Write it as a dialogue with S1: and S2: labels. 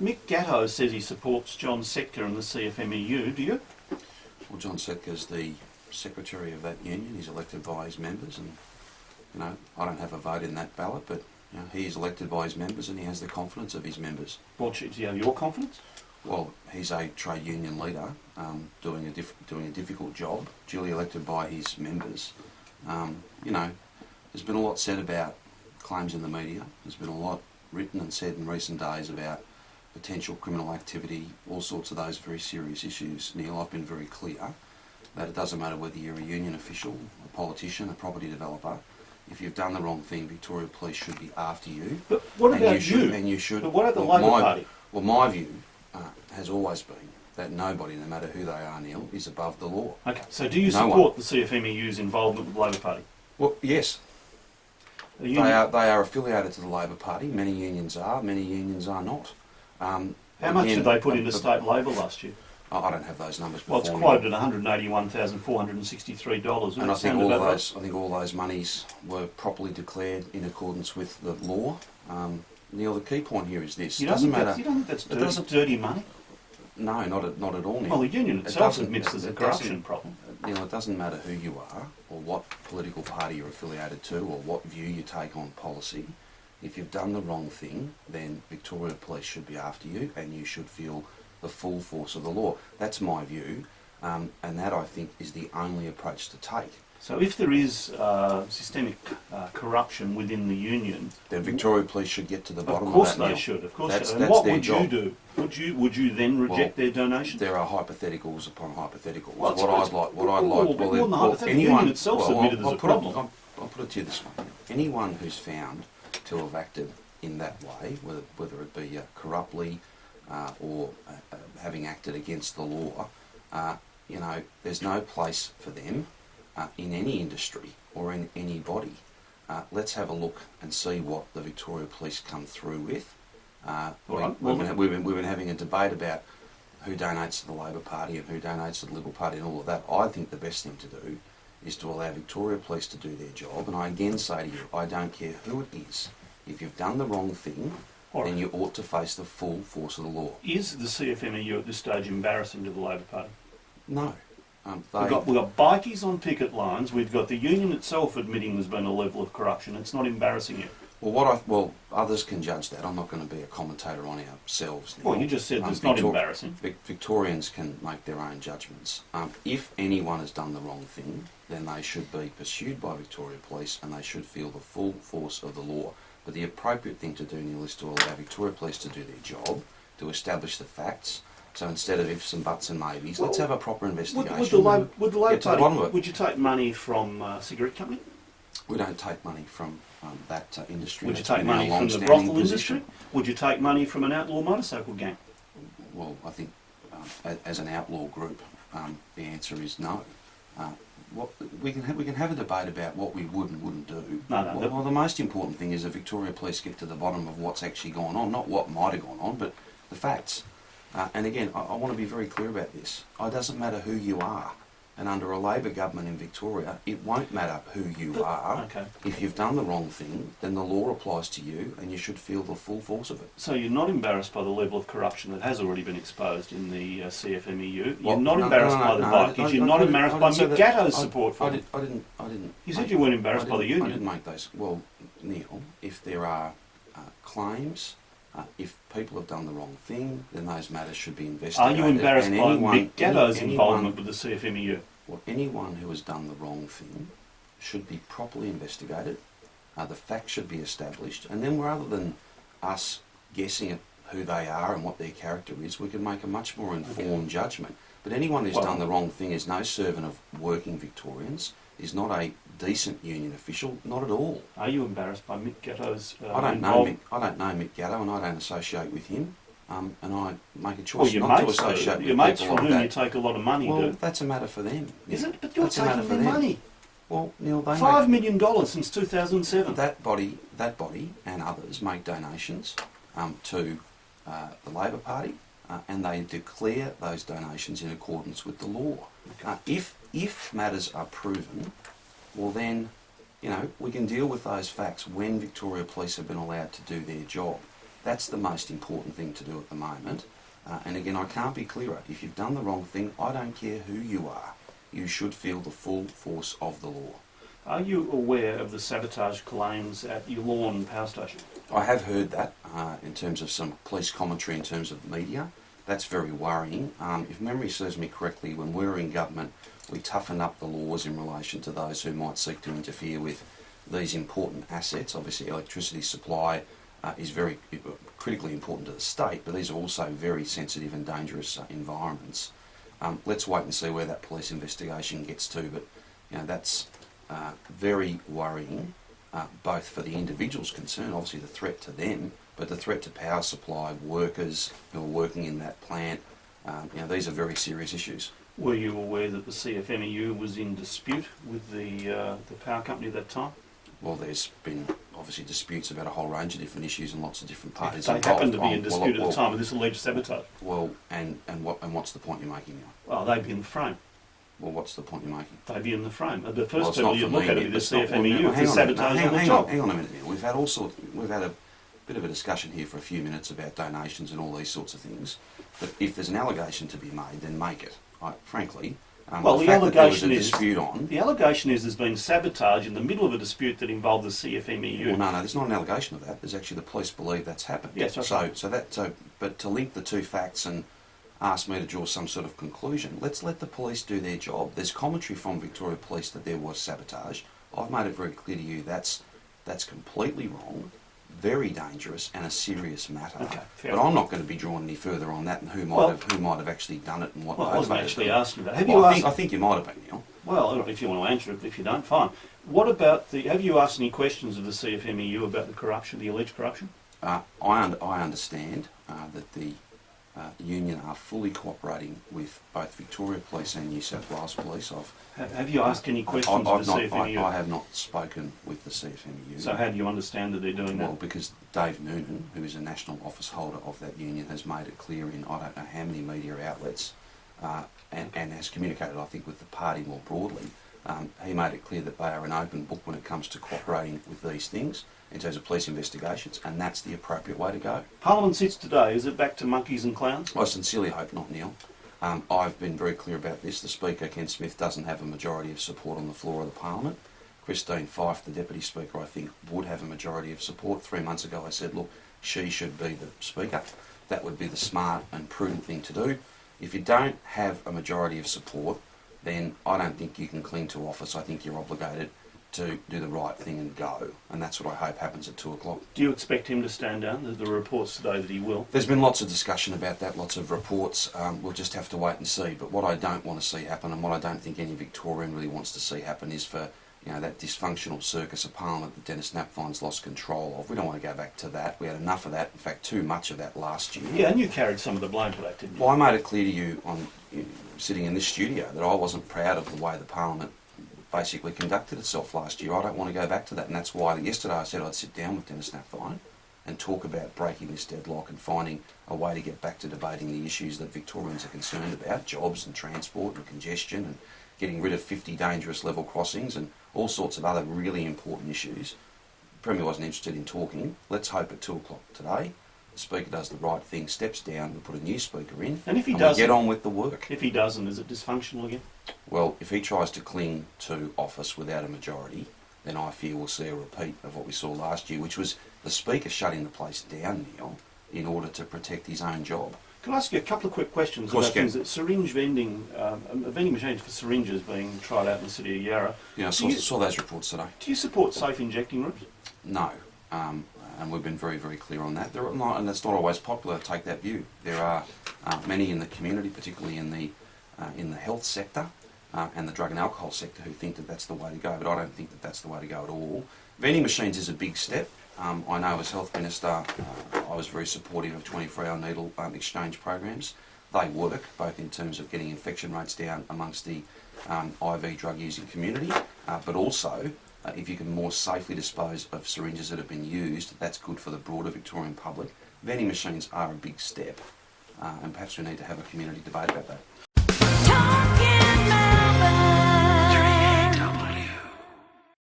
S1: Mick Gatto says he supports John Setka and the CFMEU. Do you?
S2: Well, John Setka's the secretary of that union. He's elected by his members, and I don't have a vote in that ballot, but he is elected by his members, and he has the confidence of his members.
S1: Well, do you have your confidence?
S2: Well, he's a trade union leader doing a difficult job, duly elected by his members. There's been a lot said about claims in the media. There's been a lot written and said in recent days about potential criminal activity, all sorts of those very serious issues. Neil, I've been very clear that it doesn't matter whether you're a union official, a politician, a property developer. If you've done the wrong thing, Victoria Police should be after you.
S1: But what about you?
S2: And you should.
S1: But what about the Labor Party?
S2: Well, my view has always been that nobody, no matter who they are, Neil, is above the law.
S1: Okay, so do you support the CFMEU's involvement with the Labor Party?
S2: Well, yes. They are affiliated to the Labor Party. Many unions are not.
S1: How much did they put into state Labor last year?
S2: I don't have those numbers before.
S1: Well, it's quoted at $181,463.
S2: And I think all those monies were properly declared in accordance with the law. Neil, the key point here is this:
S1: you don't think that's dirty money?
S2: No, not at all, Neil.
S1: Well, the union itself admits there's a corruption problem.
S2: Neil, it doesn't matter who you are, or what political party you're affiliated to, or what view you take on policy. If you've done the wrong thing, then Victoria Police should be after you, and you should feel the full force of the law. That's my view, and that, I think, is the only approach to take.
S1: So if there is systemic corruption within the union,
S2: then Victoria Police should get to the bottom of that.
S1: Of course they should. Of course. And what would you do? Would you then reject their donations?
S2: There are hypotheticals upon hypotheticals.
S1: Well,
S2: the
S1: union itself submitted there's a problem.
S2: I'll put it to you this way: anyone who's found to have acted in that way, whether it be corruptly or having acted against the law, there's no place for them in any industry or in any body. Let's have a look and see what the Victoria Police come through with. We've been having a debate about who donates to the Labor Party and who donates to the Liberal Party and all of that. I think the best thing to do is to allow Victoria Police to do their job. And I again say to you, I don't care who it is. If you've done the wrong thing, then you ought to face the full force of the law.
S1: Is the CFMEU at this stage embarrassing to the Labor Party?
S2: No.
S1: We've got bikies on picket lines. We've got the union itself admitting there's been a level of corruption. It's not embarrassing you.
S2: Well, others can judge that. I'm not going to be a commentator on ourselves now.
S1: Well, you just said it's not embarrassing.
S2: Victorians can make their own judgments. If anyone has done the wrong thing, then they should be pursued by Victoria Police and they should feel the full force of the law. But the appropriate thing to do, Neil, is to allow Victoria Police to do their job, to establish the facts. So instead of ifs and buts and maybes, let's have a proper investigation.
S1: Would the Labor Party, would you take money from a cigarette company?
S2: We don't take money from that industry.
S1: Would you take money from the brothel industry? Would you take money from an outlaw motorcycle gang?
S2: Well, I think as an outlaw group, the answer is no. We can have a debate about what we would and wouldn't do. Well, the most important thing is that Victoria Police get to the bottom of what's actually gone on, not what might have gone on, but the facts. And again, I want to be very clear about this. It doesn't matter who you are. And under a Labor government in Victoria, it won't matter who you are.
S1: Okay.
S2: If you've done the wrong thing, then the law applies to you and you should feel the full force of it.
S1: So you're not embarrassed by the level of corruption that has already been exposed in the CFMEU? You're not embarrassed by the bikies? You're not embarrassed by Mick Gatto's support for it?
S2: I didn't.
S1: You said you weren't embarrassed by the union.
S2: I didn't make those. Well, Neil, if there are claims, if people have done the wrong thing, then those matters should be investigated.
S1: Are you embarrassed by Mick Gatto's involvement with the CFMEU?
S2: Well, anyone who has done the wrong thing should be properly investigated. The facts should be established, and then rather than us guessing at who they are and what their character is, we can make a much more informed judgment. But anyone who's done the wrong thing is no servant of working Victorians, is not a decent union official, not at all.
S1: Are you embarrassed by Mick Gatto's
S2: I don't know Mick Gatto, and I don't associate with him. And I make a choice not to associate with
S1: your mates
S2: people
S1: from
S2: like
S1: whom
S2: that.
S1: you take a lot of money.
S2: Well, that's a matter for them.
S1: Is it? But you're taking their money.
S2: Well, Neil, they
S1: $5 million since 2007.
S2: That body, and others make donations to the Labor Party, and they declare those donations in accordance with the law. Okay. If matters are proven, well then, we can deal with those facts when Victoria Police have been allowed to do their job. That's the most important thing to do at the moment. And again, I can't be clearer. If you've done the wrong thing, I don't care who you are. You should feel the full force of the law.
S1: Are you aware of the sabotage claims at Yulorn Power Station?
S2: I have heard that in terms of some police commentary in terms of the media. That's very worrying. If memory serves me correctly, when we were in government, we toughened up the laws in relation to those who might seek to interfere with these important assets. Obviously, electricity supply is very critically important to the state, but these are also very sensitive and dangerous environments. Let's wait and see where that police investigation gets to, but that's very worrying, both for the individuals concerned, obviously the threat to them, but the threat to power supply workers who are working in that plant. These are very serious issues.
S1: Were you aware that the CFMEU was in dispute with the power company at that time?
S2: Well, there's been obviously disputes about a whole range of different issues and lots of different parties
S1: They
S2: involved.
S1: happened to be in dispute at the time of this alleged sabotage.
S2: Well, and what's the point you're making now?
S1: Well, they'd be in the frame.
S2: Well, what's the point you're making?
S1: They'd be in the frame. The first people you'd look at would be the CFMEU
S2: for
S1: sabotage on the job.
S2: Hang on a minute now. We've had a bit of a discussion here for a few minutes about donations and all these sorts of things. But if there's an allegation to be made, then make it. Frankly,
S1: well, the allegation
S2: is
S1: the allegation is there's been sabotage in the middle of a dispute that involved the CFMEU.
S2: Well, no, there's not an allegation of that. There's actually the police believe that's happened.
S1: Yes, okay.
S2: But to link the two facts and ask me to draw some sort of conclusion, let's let the police do their job. There's commentary from Victoria Police that there was sabotage. I've made it very clear to you that's completely wrong, very dangerous, and a serious matter.
S1: Okay,
S2: but I'm not going to be drawn any further on that and who might have actually done it and what.
S1: Well, I wasn't actually asking that.
S2: I think you might have been, Neil.
S1: Well, if you want to answer it, if you don't, fine. What about have you asked any questions of the CFMEU about the corruption, the alleged corruption?
S2: I understand that the union are fully cooperating with both Victoria Police and New South Wales Police.
S1: Have you asked any questions of the CFMEU?
S2: I have not spoken with the CFMEU.
S1: So how do you understand that they're doing that?
S2: Well, because Dave Noonan, who is a national office holder of that union, has made it clear in I don't know how many media outlets and has communicated, I think, with the party more broadly. He made it clear that they are an open book when it comes to cooperating with these things in terms of police investigations, and that's the appropriate way to go.
S1: Parliament sits today. Is it back to monkeys and clowns?
S2: I sincerely hope not, Neil. I've been very clear about this. The Speaker, Ken Smith, doesn't have a majority of support on the floor of the Parliament. Christine Fyfe, the Deputy Speaker, I think would have a majority of support. 3 months ago I said, look, she should be the Speaker. That would be the smart and prudent thing to do. If you don't have a majority of support, then I don't think you can cling to office. I think you're obligated to do the right thing and go, and that's what I hope happens at 2 o'clock.
S1: Do you expect him to stand down? There are reports today that he will.
S2: There's been lots of discussion about that, lots of reports. We'll just have to wait and see. But what I don't want to see happen, and what I don't think any Victorian really wants to see happen, is for that dysfunctional circus of Parliament that Dennis Napfine's lost control of. We don't want to go back to that. We had enough of that. In fact, too much of that last year.
S1: Yeah, and you carried some of the blame for that, didn't you?
S2: Well, I made it clear to you sitting in this studio that I wasn't proud of the way the Parliament basically conducted itself last year. I don't want to go back to that, and that's why yesterday I said I'd sit down with Dennis Napfine and talk about breaking this deadlock and finding a way to get back to debating the issues that Victorians are concerned about, jobs and transport and congestion and getting rid of 50 dangerous level crossings and all sorts of other really important issues. The Premier wasn't interested in talking. Let's hope at 2 o'clock today the Speaker does the right thing, steps down, we put a new Speaker in,
S1: and if he
S2: doesn't, we get on with the work.
S1: If he doesn't, is it dysfunctional again?
S2: Well, if he tries to cling to office without a majority, then I fear we'll see a repeat of what we saw last year, which was the Speaker shutting the place down, Neil, in order to protect his own job.
S1: Can I ask you a couple of quick questions about things that syringe vending, vending machines for syringes being tried out in the city of Yarra?
S2: Yeah, I saw those reports today.
S1: Do you support safe injecting rooms?
S2: No, and we've been very, very clear on that. And it's not always popular to take that view. There are many in the community, particularly in the health sector and the drug and alcohol sector, who think that that's the way to go, but I don't think that that's the way to go at all. Vending machines is a big step. I know as Health Minister I was very supportive of 24-hour needle exchange programs. They work, both in terms of getting infection rates down amongst the IV drug using community, but also if you can more safely dispose of syringes that have been used, that's good for the broader Victorian public. Vending machines are a big step, and perhaps we need to have a community debate about that.